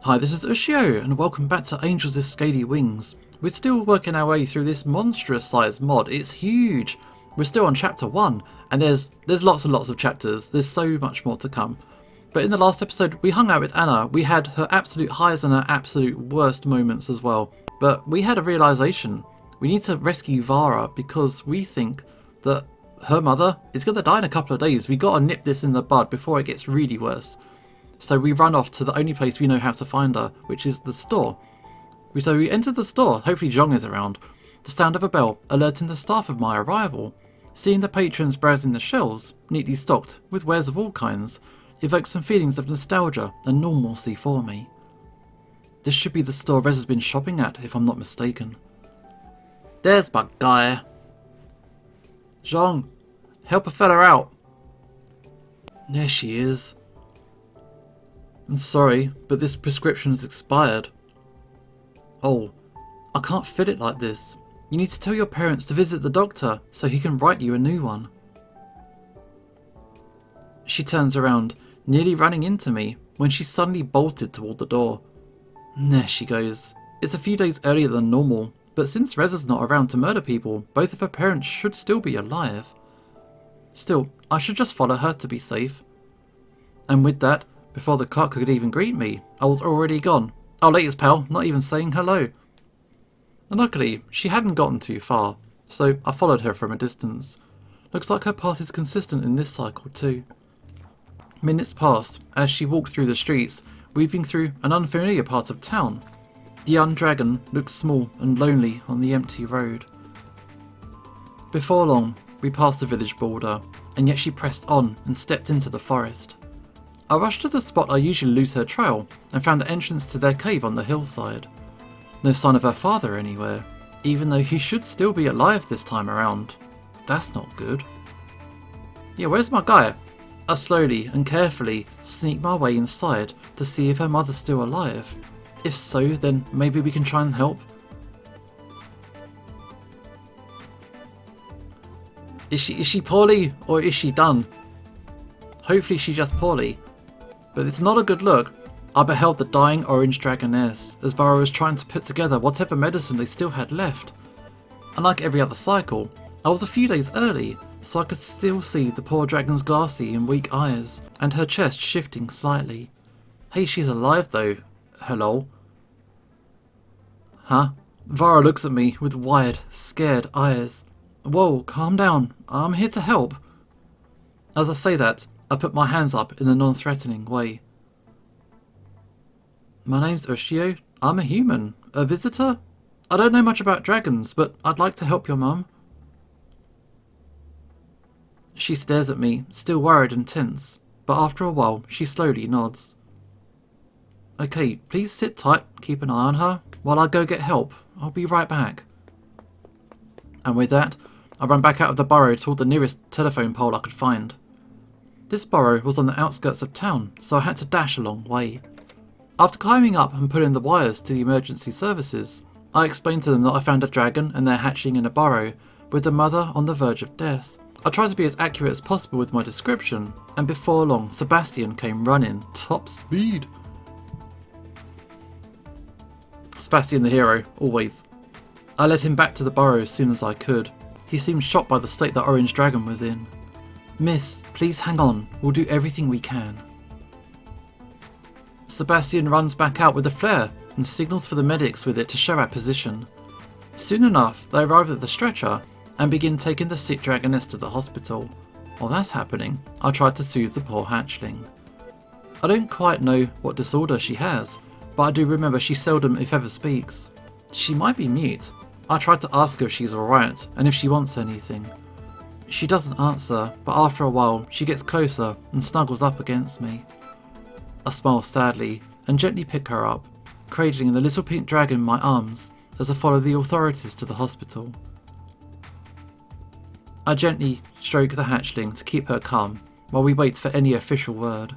Hi, this is Ushio, and welcome back to Angels with Scaly Wings. We're still working our way through this monstrous sized mod. It's huge. We're still on chapter 1, and there's lots and lots of chapters. There's so much more to come. But in the last episode, we hung out with Anna. We had her absolute highs and her absolute worst moments as well. But we had a realization. We need to rescue Vara because we think that her mother is going to die in a couple of days. We got to nip this in the bud before it gets really worse. So we run off to the only place we know how to find her, which is the store. So we enter the store, hopefully Zhong is around. The sound of a bell alerting the staff of my arrival. Seeing the patrons browsing the shelves, neatly stocked with wares of all kinds, evokes some feelings of nostalgia and normalcy for me. This should be the store Reza's been shopping at, if I'm not mistaken. There's my guy. Zhong, help a fella out. There she is. I'm sorry, but this prescription has expired. Oh, I can't fit it like this. You need to tell your parents to visit the doctor so he can write you a new one. She turns around, nearly running into me, when she suddenly bolted toward the door. There she goes. It's a few days earlier than normal, but since Reza's not around to murder people, both of her parents should still be alive. Still, I should just follow her to be safe. And with that, before the clock could even greet me, I was already gone. Oh, latest pal, not even saying hello. And luckily, she hadn't gotten too far, so I followed her from a distance. Looks like her path is consistent in this cycle too. Minutes passed as she walked through the streets, weaving through an unfamiliar part of town. The young dragon looked small and lonely on the empty road. Before long, we passed the village border, and yet she pressed on and stepped into the forest. I rushed to the spot I usually lose her trail and found the entrance to their cave on the hillside. No sign of her father anywhere, even though he should still be alive this time around. That's not good. Yeah, where's my guy? I slowly and carefully sneak my way inside to see if her mother's still alive. If so, then maybe we can try and help. Is she poorly or is she done? Hopefully she's just poorly. But it's not a good look. I beheld the dying orange dragoness as Vara was trying to put together whatever medicine they still had left. Unlike every other cycle, I was a few days early, so I could still see the poor dragon's glassy and weak eyes, and her chest shifting slightly. Hey, she's alive though. Hello? Huh? Vara looks at me with wide, scared eyes. Whoa, calm down. I'm here to help. As I say that, I put my hands up in a non-threatening way. My name's Ushio. I'm a human. A visitor? I don't know much about dragons, but I'd like to help your mum. She stares at me, still worried and tense, but after a while she slowly nods. Okay, please sit tight, keep an eye on her, while I go get help. I'll be right back. And with that, I ran back out of the burrow toward the nearest telephone pole I could find. This burrow was on the outskirts of town, so I had to dash a long way. After climbing up and pulling the wires to the emergency services, I explained to them that I found a dragon and they're hatching in a burrow, with the mother on the verge of death. I tried to be as accurate as possible with my description, and before long, Sebastian came running, top speed. Sebastian the hero, always. I led him back to the burrow as soon as I could. He seemed shocked by the state the orange dragon was in. Miss, please hang on, we'll do everything we can. Sebastian runs back out with a flare and signals for the medics with it to show our position. Soon enough, they arrive at the stretcher and begin taking the sick dragoness to the hospital. While that's happening, I tried to soothe the poor hatchling. I don't quite know what disorder she has, but I do remember she seldom if ever speaks. She might be mute. I tried to ask her if she's alright and if she wants anything. She doesn't answer, but after a while she gets closer and snuggles up against me. I smile sadly and gently pick her up, cradling the little pink dragon in my arms as I follow the authorities to the hospital. I gently stroke the hatchling to keep her calm while we wait for any official word.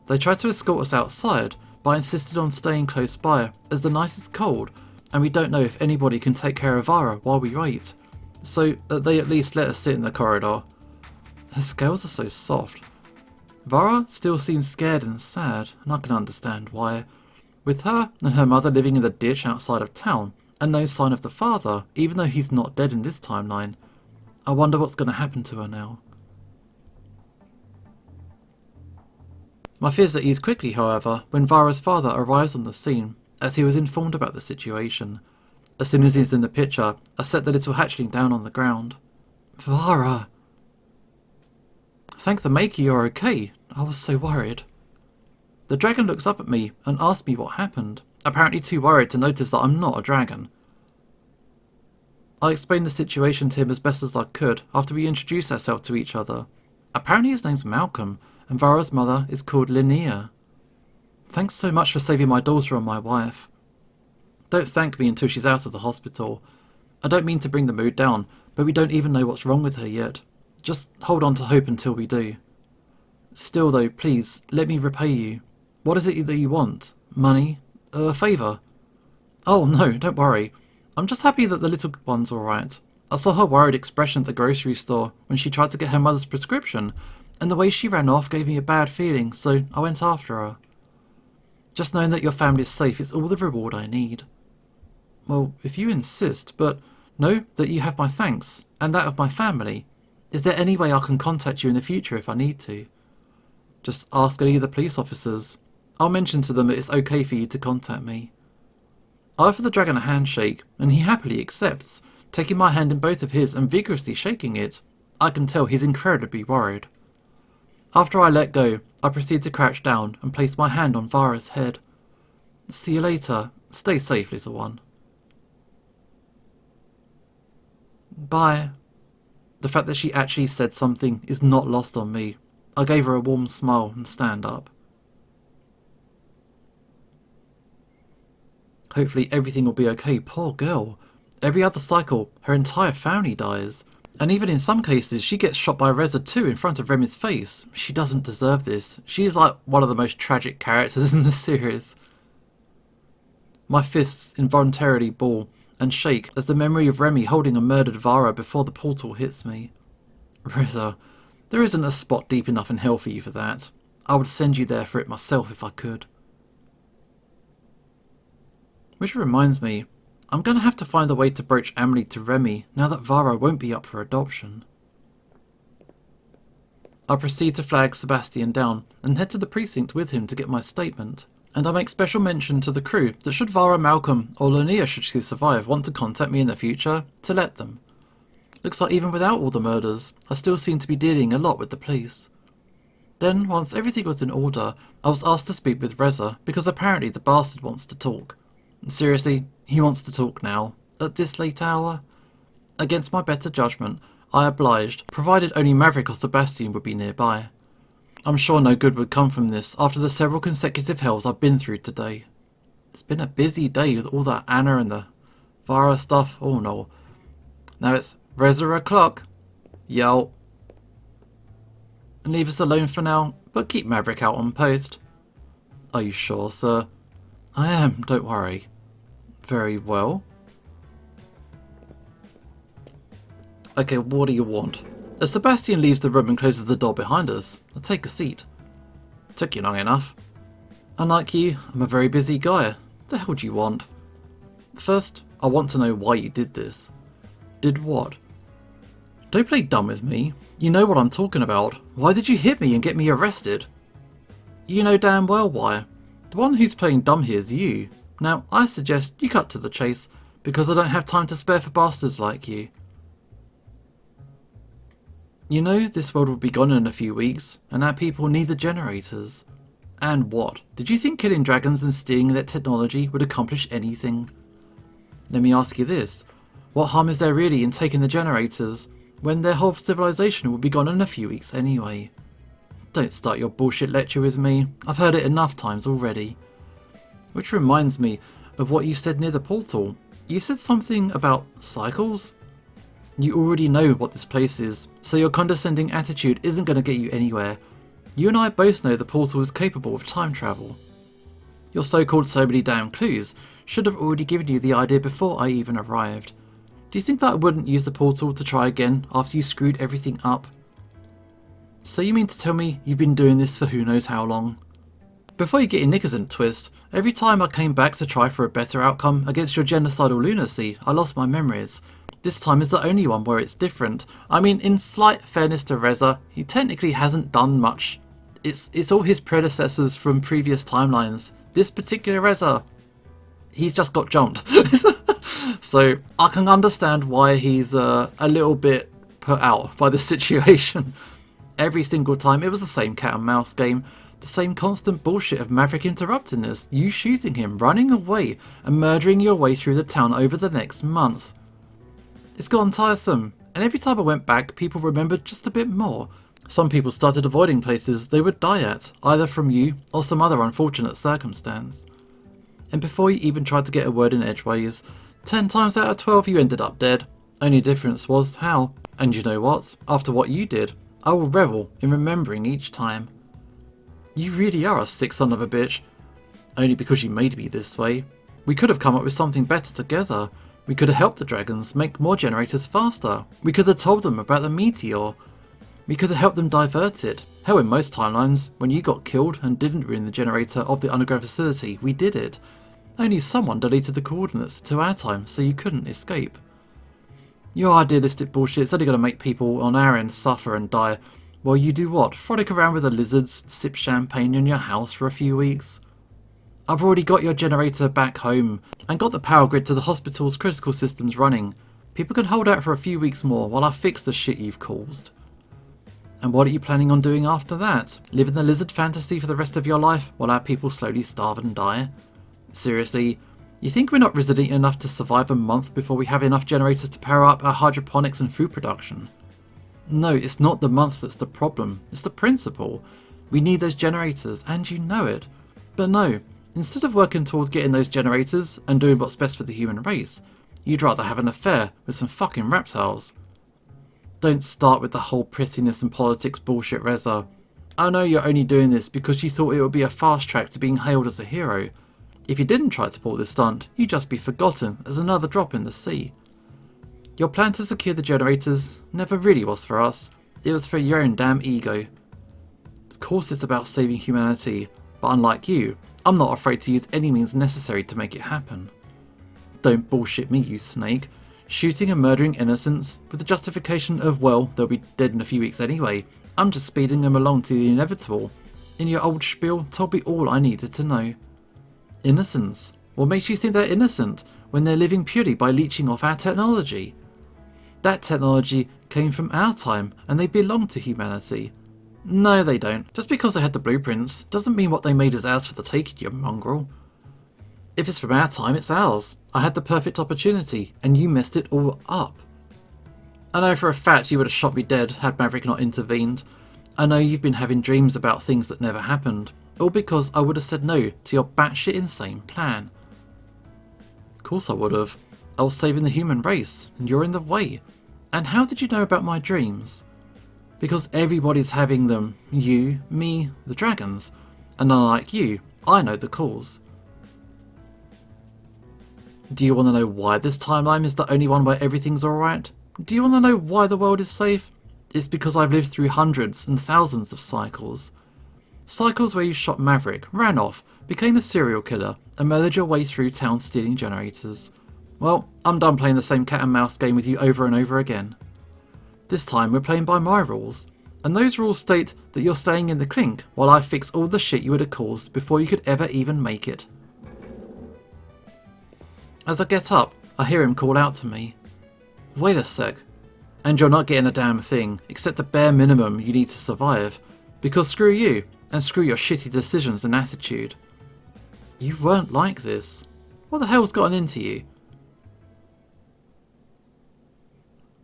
They try to escort us outside, but I insisted on staying close by as the night is cold and we don't know if anybody can take care of Vara while we wait. So they at least let us sit in the corridor. Her scales are so soft. Vara still seems scared and sad, and I can understand why. With her and her mother living in the ditch outside of town, and no sign of the father, even though he's not dead in this timeline, I wonder what's going to happen to her now. My fears are eased quickly, however, when Vara's father arrives on the scene, as he was informed about the situation. As soon as he's in the picture, I set the little hatchling down on the ground. Vara! Thank the Maker you're okay. I was so worried. The dragon looks up at me and asks me what happened, apparently too worried to notice that I'm not a dragon. I explained the situation to him as best as I could after we introduced ourselves to each other. Apparently his name's Malcolm, and Vara's mother is called Linnea. Thanks so much for saving my daughter and my wife. Don't thank me until she's out of the hospital. I don't mean to bring the mood down, but we don't even know what's wrong with her yet. Just hold on to hope until we do. Still though, please, let me repay you. What is it that you want? Money? A favour? Oh no, don't worry. I'm just happy that the little one's alright. I saw her worried expression at the grocery store when she tried to get her mother's prescription, and the way she ran off gave me a bad feeling, so I went after her. Just knowing that your family is safe is all the reward I need. Well, if you insist, but know that you have my thanks, and that of my family. Is there any way I can contact you in the future if I need to? Just ask any of the police officers. I'll mention to them that it's okay for you to contact me. I offer the dragon a handshake, and he happily accepts, taking my hand in both of his and vigorously shaking it. I can tell he's incredibly worried. After I let go, I proceed to crouch down and place my hand on Vara's head. See you later. Stay safe, little one. Bye. The fact that she actually said something is not lost on me. I gave her a warm smile and stand up. Hopefully everything will be okay. Poor girl. Every other cycle, her entire family dies. And even in some cases, she gets shot by Reza too in front of Remy's face. She doesn't deserve this. She is like one of the most tragic characters in the series. My fists involuntarily ball and shake as the memory of Remy holding a murdered Vara before the portal hits me. Reza, there isn't a spot deep enough in hell for you for that. I would send you there for it myself if I could. Which reminds me, I'm going to have to find a way to broach Amelie to Remy now that Vara won't be up for adoption. I proceed to flag Sebastian down and head to the precinct with him to get my statement, and I make special mention to the crew that should Vara, Malcolm or Linnea, should she survive, want to contact me in the future, to let them. Looks like even without all the murders, I still seem to be dealing a lot with the police. Then, once everything was in order, I was asked to speak with Reza because apparently the bastard wants to talk. Seriously, he wants to talk now, at this late hour? Against my better judgment, I obliged, provided only Maverick or Sebastian would be nearby. I'm sure no good would come from this after the several consecutive hells I've been through today. It's been a busy day with all that Anna and the Vara stuff. Oh no. Now it's Reza o'clock. Yo. And leave us alone for now, but keep Maverick out on post. Are you sure, sir? I am, don't worry. Very well. Okay, what do you want? As Sebastian leaves the room and closes the door behind us, I'll take a seat. Took you long enough. Unlike you, I'm a very busy guy. The hell do you want? First, I want to know why you did this. Did what? Don't play dumb with me. You know what I'm talking about. Why did you hit me and get me arrested? You know damn well why. The one who's playing dumb here is you. Now, I suggest you cut to the chase, because I don't have time to spare for bastards like you. You know, this world will be gone in a few weeks, and our people need the generators. And what? Did you think killing dragons and stealing their technology would accomplish anything? Let me ask you this. What harm is there really in taking the generators, when their whole civilization will be gone in a few weeks anyway? Don't start your bullshit lecture with me. I've heard it enough times already. Which reminds me of what you said near the portal. You said something about cycles? You already know what this place is, so your condescending attitude isn't going to get you anywhere. You and I both know the portal is capable of time travel. Your so-called so many damn clues should have already given you the idea before I even arrived. Do you think that I wouldn't use the portal to try again after you screwed everything up? So you mean to tell me you've been doing this for who knows how long? Before you get your knickers in a twist, every time I came back to try for a better outcome against your genocidal lunacy, I lost my memories. This time is the only one where it's different. I mean, in slight fairness to Reza, he technically hasn't done much. It's all his predecessors from previous timelines. This particular Reza, he's just got jumped. So I can understand why he's a little bit put out by the situation. Every single time it was the same cat and mouse game. The same constant bullshit of Maverick interrupting us, you shooting him, running away, and murdering your way through the town over the next month. It's gotten tiresome, and every time I went back, people remembered just a bit more. Some people started avoiding places they would die at, either from you or some other unfortunate circumstance. And before you even tried to get a word in edgeways, 10 times out of 12 you ended up dead. Only difference was how. And you know what? After what you did, I will revel in remembering each time. You really are a sick son of a bitch. Only because you made me this way. We could have come up with something better together. We could have helped the dragons make more generators faster. We could have told them about the meteor. We could have helped them divert it. Hell, in most timelines, when you got killed and didn't ruin the generator of the underground facility, we did it. Only someone deleted the coordinates to our time so you couldn't escape. Your idealistic bullshit's only going to make people on our end suffer and die. Well, you do what? Frolic around with the lizards, sip champagne in your house for a few weeks? I've already got your generator back home and got the power grid to the hospital's critical systems running. People can hold out for a few weeks more while I fix the shit you've caused. And what are you planning on doing after that? Living the lizard fantasy for the rest of your life while our people slowly starve and die? Seriously, you think we're not resilient enough to survive a month before we have enough generators to power up our hydroponics and food production? No, it's not the month that's the problem, it's the principle. We need those generators, and you know it. But no, instead of working towards getting those generators and doing what's best for the human race, you'd rather have an affair with some fucking reptiles. Don't start with the whole prettiness and politics bullshit, Reza. I know you're only doing this because you thought it would be a fast track to being hailed as a hero. If you didn't try to pull this stunt, you'd just be forgotten as another drop in the sea. Your plan to secure the generators never really was for us. It was for your own damn ego. Of course it's about saving humanity, but unlike you, I'm not afraid to use any means necessary to make it happen. Don't bullshit me, you snake. Shooting and murdering innocents with the justification of, well, they'll be dead in a few weeks anyway. I'm just speeding them along to the inevitable. In your old spiel told me all I needed to know. Innocence? What makes you think they're innocent when they're living purely by leeching off our technology? That technology came from our time and they belong to humanity. No, they don't. Just because they had the blueprints doesn't mean what they made is ours for the taking, you mongrel. If it's from our time, it's ours. I had the perfect opportunity and you messed it all up. I know for a fact you would have shot me dead had Maverick not intervened. I know you've been having dreams about things that never happened, all because I would have said no to your batshit insane plan. Of course I would have. I was saving the human race, and you're in the way. And how did you know about my dreams? Because everybody's having them. You, me, the dragons. And unlike you, I know the cause. Do you want to know why this timeline is the only one where everything's alright? Do you want to know why the world is safe? It's because I've lived through hundreds and thousands of cycles. Cycles where you shot Maverick, ran off, became a serial killer, and murdered your way through town stealing generators. Well, I'm done playing the same cat and mouse game with you over and over again. This time we're playing by my rules, and those rules state that you're staying in the clink while I fix all the shit you would have caused before you could ever even make it. As I get up, I hear him call out to me. Wait a sec. And you're not getting a damn thing, except the bare minimum you need to survive. Because screw you, and screw your shitty decisions and attitude. You weren't like this. What the hell's gotten into you?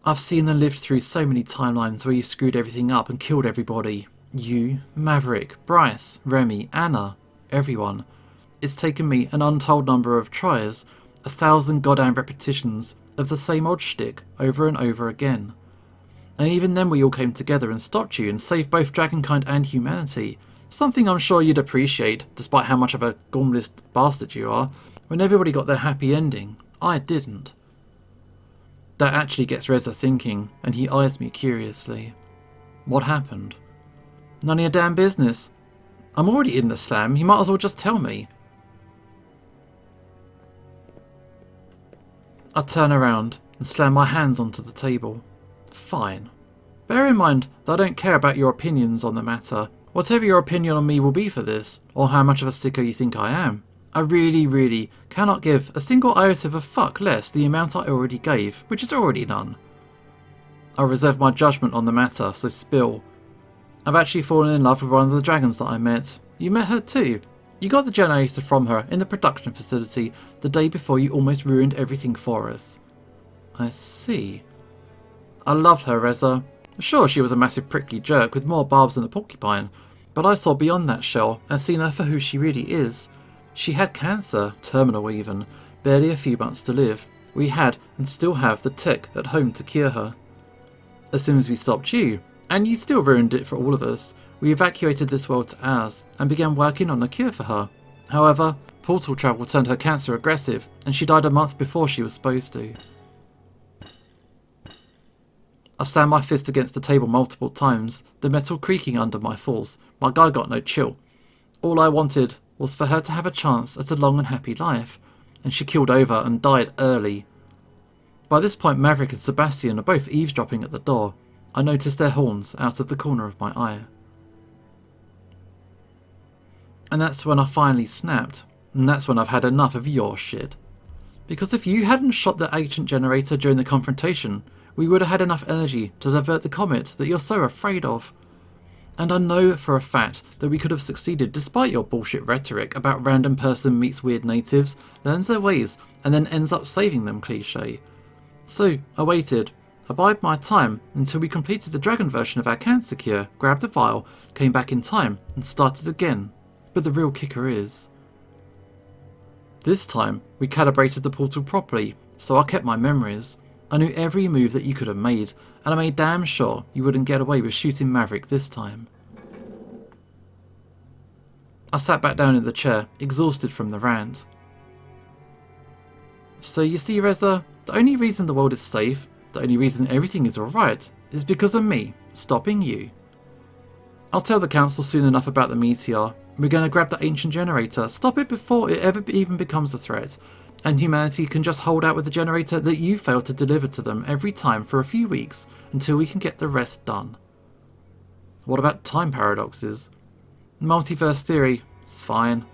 I've seen and lived through so many timelines where you screwed everything up and killed everybody. You, Maverick, Bryce, Remy, Anna, everyone. It's taken me an untold number of tries, 1,000 goddamn repetitions of the same odd shtick over and over again. And even then we all came together and stopped you and saved both Dragonkind and humanity. Something I'm sure you'd appreciate, despite how much of a gormless bastard you are. When everybody got their happy ending, I didn't. That actually gets Reza thinking, and he eyes me curiously. What happened? None of your damn business. I'm already in the slam, you might as well just tell me. I turn around and slam my hands onto the table. Fine. Bear in mind that I don't care about your opinions on the matter. Whatever your opinion on me will be for this, or how much of a sticker you think I am, I really cannot give a single iota of a fuck less the amount I already gave, which is already none. I reserve my judgment on the matter, so spill. I've actually fallen in love with one of the dragons that I met. You met her too. You got the generator from her in the production facility the day before you almost ruined everything for us. I see. I loved her, Reza. Sure, she was a massive prickly jerk with more barbs than a porcupine, but I saw beyond that shell and seen her for who she really is. She had cancer, terminal even, barely a few months to live. We had, and still have, the tech at home to cure her. As soon as we stopped you, and you still ruined it for all of us, we evacuated this world to ours and began working on a cure for her. However, portal travel turned her cancer aggressive, and she died a month before she was supposed to. I slammed my fist against the table multiple times, the metal creaking under my force. My guy got no chill. All I wanted was for her to have a chance at a long and happy life, and she keeled over and died early. By this point, Maverick and Sebastian are both eavesdropping at the door. I noticed their horns out of the corner of my eye. And that's when I finally snapped, and that's when I've had enough of your shit. Because if you hadn't shot the ancient generator during the confrontation, we would have had enough energy to divert the comet that you're so afraid of. And I know for a fact that we could have succeeded despite your bullshit rhetoric about random person meets weird natives, learns their ways, and then ends up saving them cliché. So I waited, I bided my time until we completed the dragon version of our cancer cure, grabbed the vial, came back in time, and started again. But the real kicker is, this time we calibrated the portal properly, so I kept my memories. I knew every move that you could have made, and I made damn sure you wouldn't get away with shooting Maverick this time. I sat back down in the chair, exhausted from the rant. So you see, Reza, the only reason the world is safe, the only reason everything is alright, is because of me stopping you. I'll tell the council soon enough about the meteor. We're going to grab the ancient generator, stop it before it ever even becomes a threat, and humanity can just hold out with the generator that you failed to deliver to them every time for a few weeks until we can get the rest done. What about time paradoxes? Multiverse theory is fine.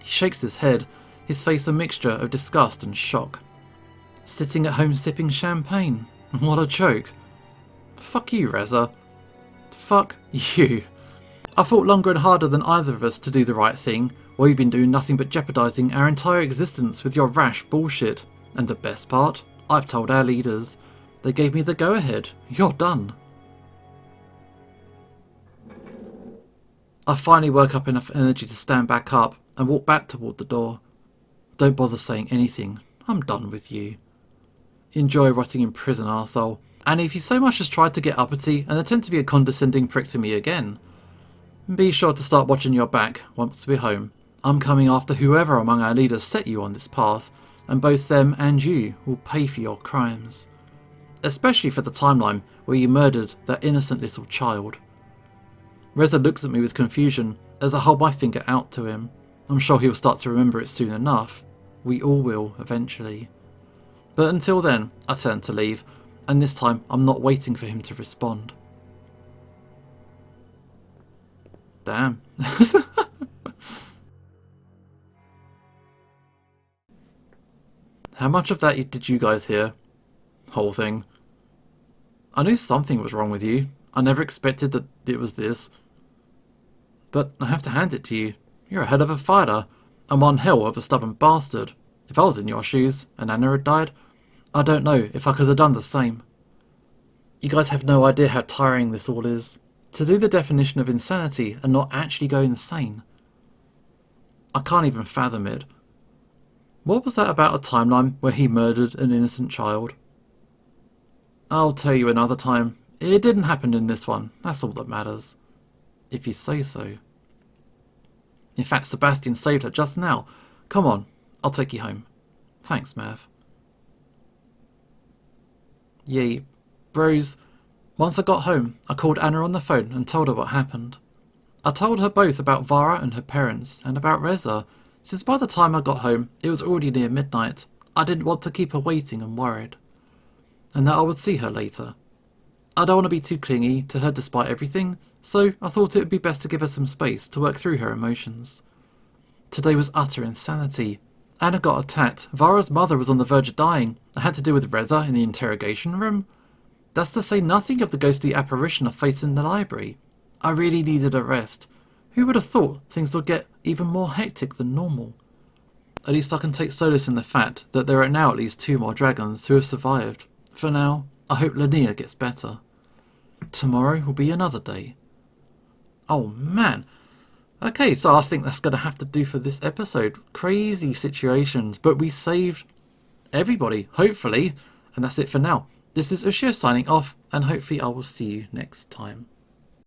He shakes his head, his face a mixture of disgust and shock. Sitting at home sipping champagne. What a joke. Fuck you, Reza. Fuck you. I fought longer and harder than either of us to do the right thing, while you've been doing nothing but jeopardising our entire existence with your rash bullshit. And the best part? I've told our leaders. They gave me the go-ahead. You're done. I finally woke up enough energy to stand back up and walk back toward the door. Don't bother saying anything. I'm done with you. Enjoy rotting in prison, arsehole. And if you so much as tried to get uppity and attempt to be a condescending prick to me again, be sure to start watching your back once we're home. I'm coming after whoever among our leaders set you on this path, and both them and you will pay for your crimes. Especially for the timeline where you murdered that innocent little child. Reza looks at me with confusion as I hold my finger out to him. I'm sure he'll start to remember it soon enough. We all will, eventually. But until then, I turn to leave, and this time I'm not waiting for him to respond. Damn. How much of that did you guys hear? Whole thing. I knew something was wrong with you. I never expected that it was this. But I have to hand it to you. You're a hell of a fighter, and one hell of a stubborn bastard. If I was in your shoes and Anna had died, I don't know if I could have done the same. You guys have no idea how tiring this all is. To do the definition of insanity and not actually go insane. I can't even fathom it. What was that about a timeline where he murdered an innocent child? I'll tell you another time. It didn't happen in this one. That's all that matters. If you say so. In fact, Sebastian saved her just now. Come on, I'll take you home. Thanks, Mav. Yee, bros. Once I got home, I called Anna on the phone and told her what happened. I told her both about Vara and her parents, and about Reza, since by the time I got home it was already near midnight. I didn't want to keep her waiting and worried. And that I would see her later. I don't want to be too clingy to her despite everything, so I thought it would be best to give her some space to work through her emotions. Today was utter insanity. Anna got attacked, Vara's mother was on the verge of dying. I had to deal with Reza in the interrogation room. That's to say nothing of the ghostly apparition I faced in the library. I really needed a rest. Who would have thought things would get even more hectic than normal? At least I can take solace in the fact that there are now at least 2 more dragons who have survived. For now, I hope Linnea gets better. Tomorrow will be another day. Oh man. Okay, so I think that's going to have to do for this episode. Crazy situations, but we saved everybody, hopefully. And that's it for now. This is Ushio signing off, and hopefully I will see you next time.